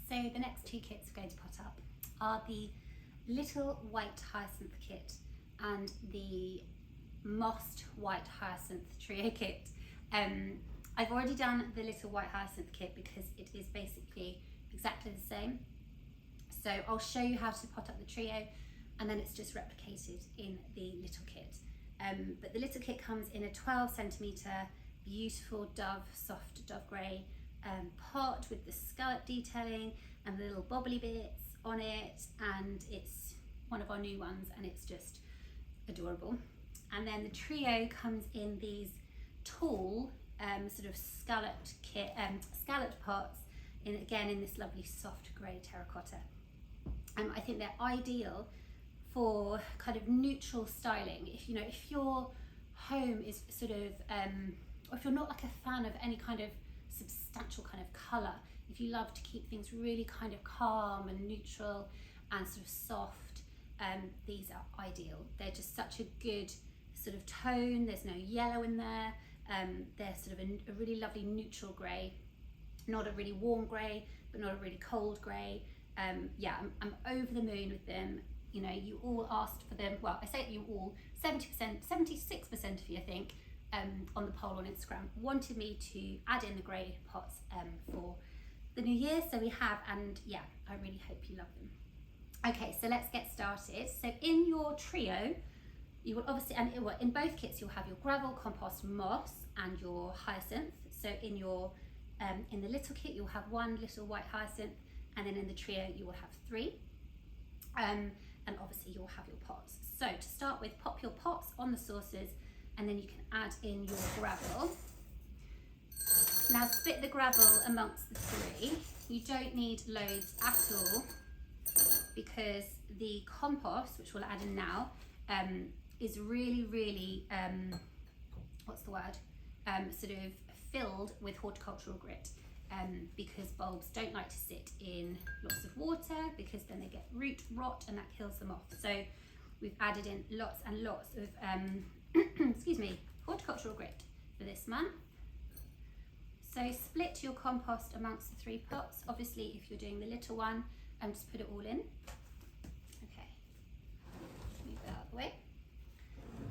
So the next two kits we're going to put up are the little white hyacinth kit and the mossed white hyacinth trio kit. I've already done the little white hyacinth kit because it is basically exactly the same. So I'll show you how to pot up the trio, and then it's just replicated in the little kit. But the little kit comes in a 12 centimetre beautiful soft dove grey pot with the scallop detailing and the little bobbly bits on it, and it's one of our new ones and it's just adorable. And then the trio comes in these tall sort of scalloped pots in this lovely soft grey terracotta. I think they're ideal for kind of neutral styling. If your home is sort of, or if you're not like a fan of any kind of substantial kind of colour, if you love to keep things really kind of calm and neutral and sort of soft, these are ideal. They're just such a good sort of tone. There's no yellow in there. They're sort of a really lovely neutral grey, not a really warm grey, but not a really cold grey. Yeah, I'm over the moon with them. You all asked for them. Well, I say you all, 70%, 76% of you, I think, on the poll on Instagram wanted me to add in the grey pots for the new year. So we have, and yeah, I really hope you love them. Okay, so let's get started. So in your trio, you will obviously, and in both kits, you'll have your gravel, compost, moss, and your hyacinth. So in the little kit, you'll have one little white hyacinth, and then in the trio, you will have three. And obviously you'll have your pots. So to start with, pop your pots on the saucers, and then you can add in your gravel. Now split the gravel amongst the three. You don't need loads at all, because the compost, which we'll add in now, is really, what's the word? Sort of filled with horticultural grit. Because bulbs don't like to sit in lots of water, because then they get root rot and that kills them off. So we've added in lots and lots of horticultural grit for this month. So split your compost amongst the three pots. Obviously, if you're doing the little one, just put it all in. Okay, move that out of the way.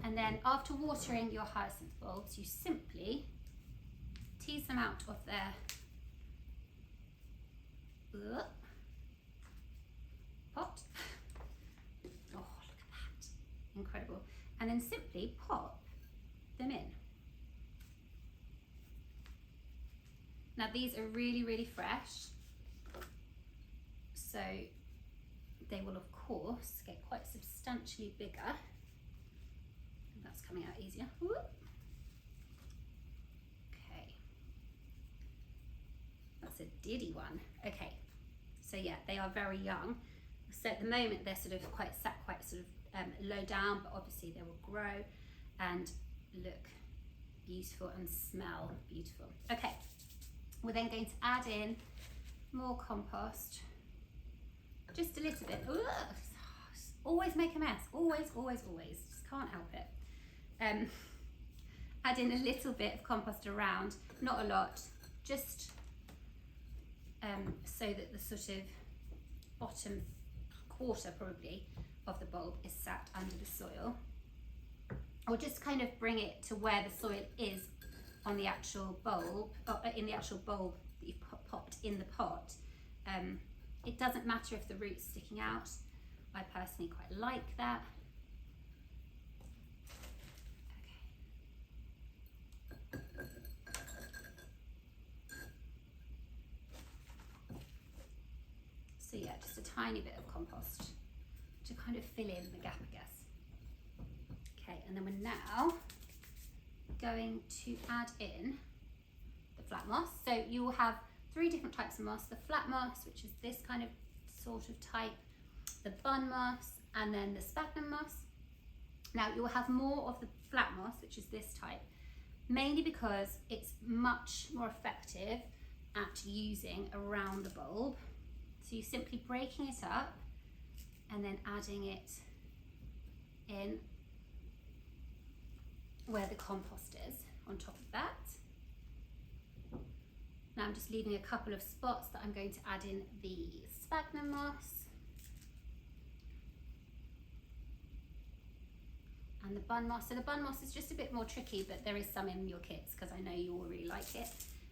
And then after watering your hyacinth bulbs, you simply tease them out of their pot. Oh, look at that. Incredible. And then simply pop them in. Now these are really fresh, so they will of course get quite substantially bigger. And that's coming out easier. Whoop. Okay. That's a diddy one. Okay. So yeah, they are very young. So at the moment they're sort of quite low down, but obviously they will grow and look beautiful and smell beautiful. Okay, we're then going to add in more compost, just a little bit. Ugh, always make a mess, always, just can't help it. Add in a little bit of compost around, not a lot, just so that the sort of bottom quarter probably of the bulb is sat under the soil, or just kind of bring it to where the soil is on the actual bulb, in the actual bulb that you've popped in the pot. It doesn't matter if the root's sticking out. I personally quite like that. So yeah, just a tiny bit of compost to kind of fill in the gap, I guess. Okay, and then we're now going to add in the flat moss. So you will have three different types of moss: the flat moss, which is this kind of sort of type, the bun moss, and then the sphagnum moss. Now you will have more of the flat moss, which is this type, mainly because it's much more effective at using around the bulb. So you're simply breaking it up and then adding it in where the compost is on top of that. Now I'm just leaving a couple of spots that I'm going to add in the sphagnum moss and the bun moss. So the bun moss is just a bit more tricky, but there is some in your kits because I know you all really like it.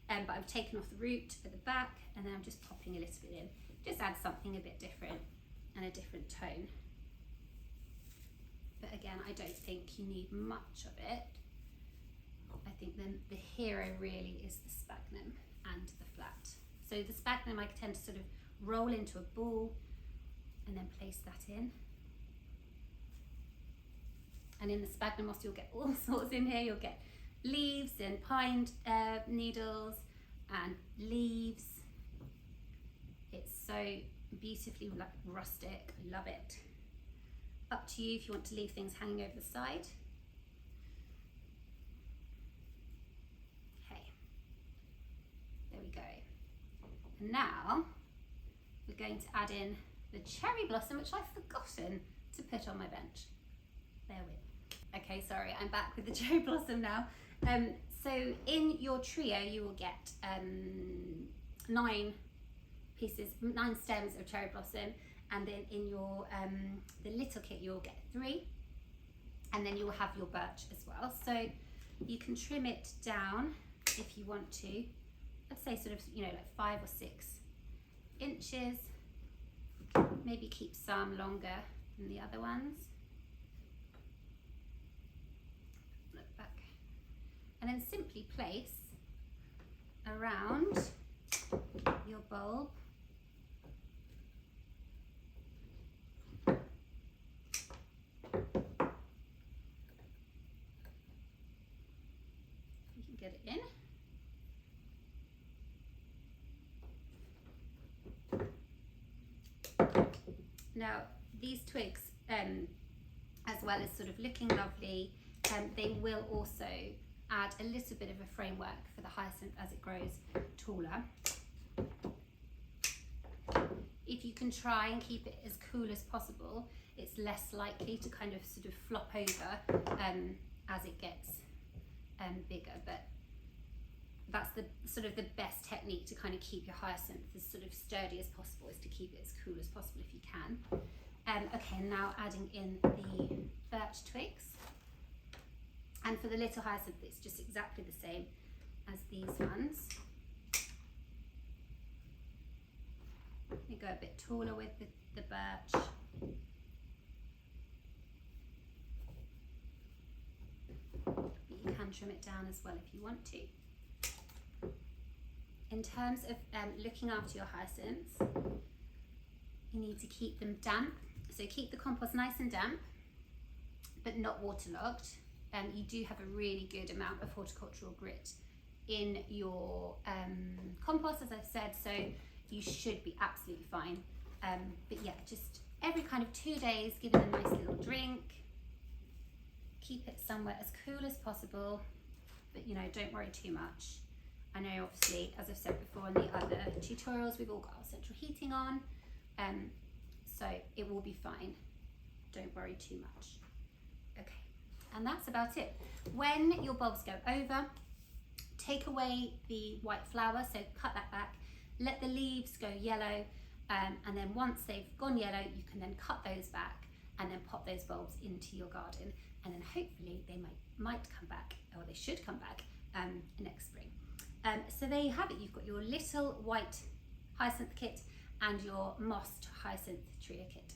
But I've taken off the root at the back and then I'm just popping a little bit in. Just add something a bit different and a different tone. But again, I don't think you need much of it. I think then the hero really is the sphagnum and the flat. So the sphagnum I tend to sort of roll into a ball and then place that in. And in the sphagnum moss you'll get all sorts in here. You'll get leaves and pine needles and leaves. It's so beautifully rustic, I love it. Up to you if you want to leave things hanging over the side. Okay, there we go. And now we're going to add in the cherry blossom, which I've forgotten to put on my bench. There we go. Okay, sorry, I'm back with the cherry blossom now. So in your trio you will get 9 stems of cherry blossom, and then in your the little kit you'll get 3, and then you'll have your birch as well. So you can trim it down if you want to. I'd say sort of, you know, like 5 or 6 inches. Maybe keep some longer than the other ones. Look back. And then simply place around your bulb get it in. Now these twigs, as well as sort of looking lovely, they will also add a little bit of a framework for the hyacinth as it grows taller. If you can try and keep it as cool as possible, it's less likely to kind of sort of flop over as it gets bigger, but that's the sort of the best technique to kind of keep your hyacinth as sort of sturdy as possible, is to keep it as cool as possible if you can. Okay, now adding in the birch twigs, and for the little hyacinth it's just exactly the same as these ones. You go a bit taller with the birch. You can trim it down as well if you want to. In terms of looking after your hyacinths, you need to keep them damp. So keep the compost nice and damp, but not waterlogged. You do have a really good amount of horticultural grit in your compost, as I've said, so you should be absolutely fine. But yeah, just every kind of 2 days, give it a nice little drink. Keep it somewhere as cool as possible, but you know, don't worry too much. I know obviously, as I've said before in the other tutorials, we've all got our central heating on, so it will be fine. Don't worry too much. Okay, and that's about it. When your bulbs go over, take away the white flower, so cut that back, let the leaves go yellow, and then once they've gone yellow, you can then cut those back and then pop those bulbs into your garden, and then hopefully they might come back, or they should come back next spring. So there you have it. You've got your little white hyacinth kit and your mossed hyacinth trio kit.